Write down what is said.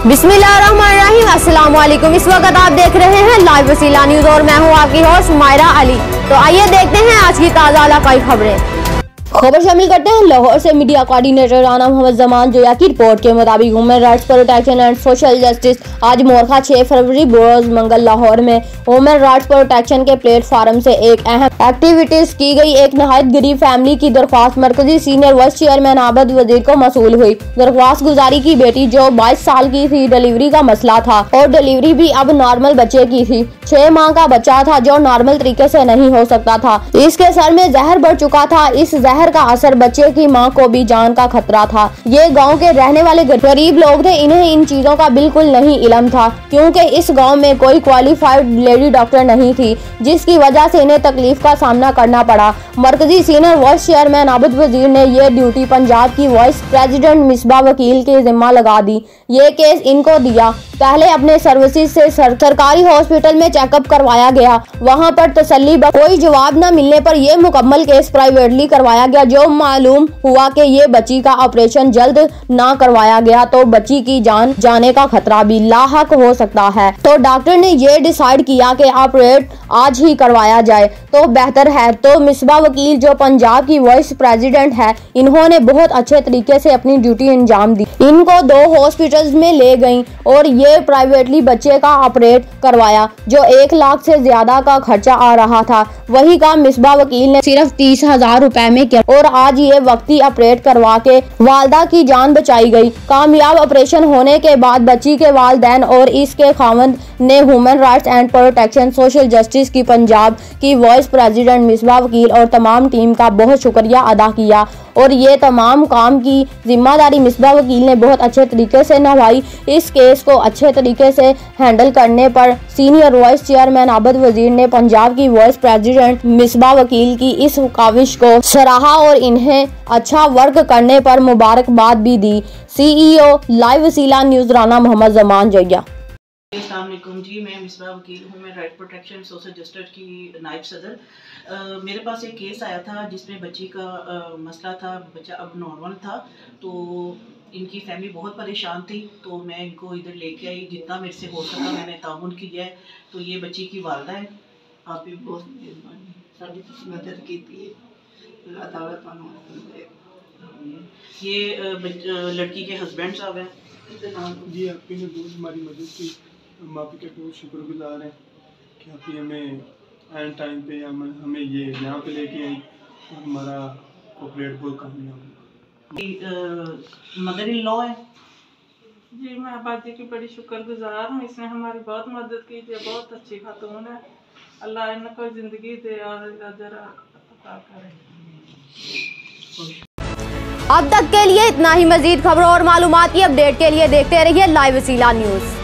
बिस्मिल्लाहिर्रहमानिर्रहीम, अस्सलाम वालेकुम। इस वक्त आप देख रहे हैं लाइव वसीला न्यूज और मैं हूं आपकी होस्ट हुमायरा अली। तो आइए देखते हैं आज की ताज़ा इलाकाई खबरें। खबर शामिल करते हैं लाहौर से। मीडिया कोऑर्डिनेटर राना मोहम्मद जमान जोया की रिपोर्ट के मुताबिक human rights protection and social justice आज मोरखा 6 फरवरी रोज मंगल लाहौर में ह्यूमन राइट्स प्रोटेक्शन के प्लेटफार्म से एक अहम एक्टिविटीज की गई। एक नहायत गरीब फैमिली की दरख्वास्त मरकजी सीनियर वाइस चेयरमैन आबद वजीर को मसूल हुई। दरख्वास्त गुजारी की बेटी जो 22 साल की थी, डिलीवरी का मसला था और डिलीवरी भी अब नॉर्मल बच्चे की थी। 6 माह का बच्चा था जो नॉर्मल तरीके से नहीं हो सकता था। इसके सर में जहर बढ़ चुका था। इस जहर का असर बच्चे की मां को भी जान का खतरा था। ये गांव के रहने वाले गरीब लोग थे, इन्हें इन चीजों का बिल्कुल नहीं इल्म था क्योंकि इस गांव में कोई क्वालिफाइड लेडी डॉक्टर नहीं थी, जिसकी वजह से इन्हें तकलीफ का सामना करना पड़ा। मरकजी सीनियर वाइस चेयरमैन आबद वजीर ने ये ड्यूटी पंजाब की वाइस प्रेसिडेंट मिसबा वकील के जिम्मा लगा दी। ये केस इनको दिया। पहले अपने सर्विसेज से सरकारी हॉस्पिटल में चेकअप करवाया गया, वहां पर तसल्ली कोई जवाब न मिलने पर यह मुकम्मल केस प्राइवेटली करवाया गया। जो मालूम हुआ कि ये बच्ची का ऑपरेशन जल्द ना करवाया गया तो बच्ची की जान जाने का खतरा भी लाहक हो सकता है। तो डॉक्टर ने ये डिसाइड किया कि ऑपरेट आज ही करवाया जाए तो बेहतर है। तो मिसबा वकील जो पंजाब की वाइस प्रेसिडेंट है, इन्होंने बहुत अच्छे तरीके से अपनी ड्यूटी अंजाम दी। इनको 2 हॉस्पिटल्स में ले गई और ये प्राइवेटली बच्चे का ऑपरेट करवाया जो 1 लाख से ज्यादा का खर्चा आ रहा था। वही काम मिसबा वकील ने सिर्फ 30,000 रुपए में किया और आज ये वक्ती ऑपरेट करवा के वालदा की जान बचाई गई। कामयाब ऑपरेशन होने के बाद बच्ची के वालिदैन और इसके खावंद ने human rights and protection social justice की पंजाब की वाइस प्रेसिडेंट मिसबा वकील और तमाम टीम का बहुत शुक्रिया अदा किया और ये तमाम काम की जिम्मेदारी मिसबा वकील ने बहुत अच्छे तरीके से निभाई। इस केस को अच्छे तरीके से हैंडल करने पर सीनियर वाइस चेयरमैन आबद वजीर ने पंजाब की वाइस प्रेसिडेंट मिसबा वकील की इस काविश को सराहा और इन्हें अच्छा वर्क करने पर मुबारकबाद भी दी। CEO लाइव वसीला न्यूज राना मोहम्मद जमान जोया। अस्सलाम वालेकुम जी, मैं मिसबा वकील हूँ। मैं राइट प्रोटेक्शन सोशल जस्टिस की नायब सदर। मेरे पास एक केस आया था जिसमें बच्ची का मसला था, बच्चा अब नॉर्मल था। तो इनकी फैमिली बहुत परेशान थी तो मैं इनको इधर लेके आई। जितना मेरे से हो सका मैंने ताउन किया है। तो ये बच्ची की वालदा है। आप भी बहुत मेहरबानी साड़ी मदद की थी। अल्लाह ताला तुहानू दे। ये लड़की के हस्बैंड साहब हैं जी। आपने बहुत हमारी मदद की, हम आपके बहुत शुक्रगुजार हैं कि आपने हमें एंड टाइम पे हमें ये यहाँ पे लेके आई और हमारा ऑपरेट बहुत कामयाब। मदर इन लॉ है जी। मैं आबादी की बड़ी शुक्रगुजार हूँ, इसने हमारी बहुत मदद की थी। बहुत अच्छी खातून है। अल्लाह इनको ज़िंदगी दे और अजर अता करे। अब तक के लिए इतना ही। मजीद खबरों और मालूमात की अपडेट के लिए देखते रहिए लाइव वसीला न्यूज।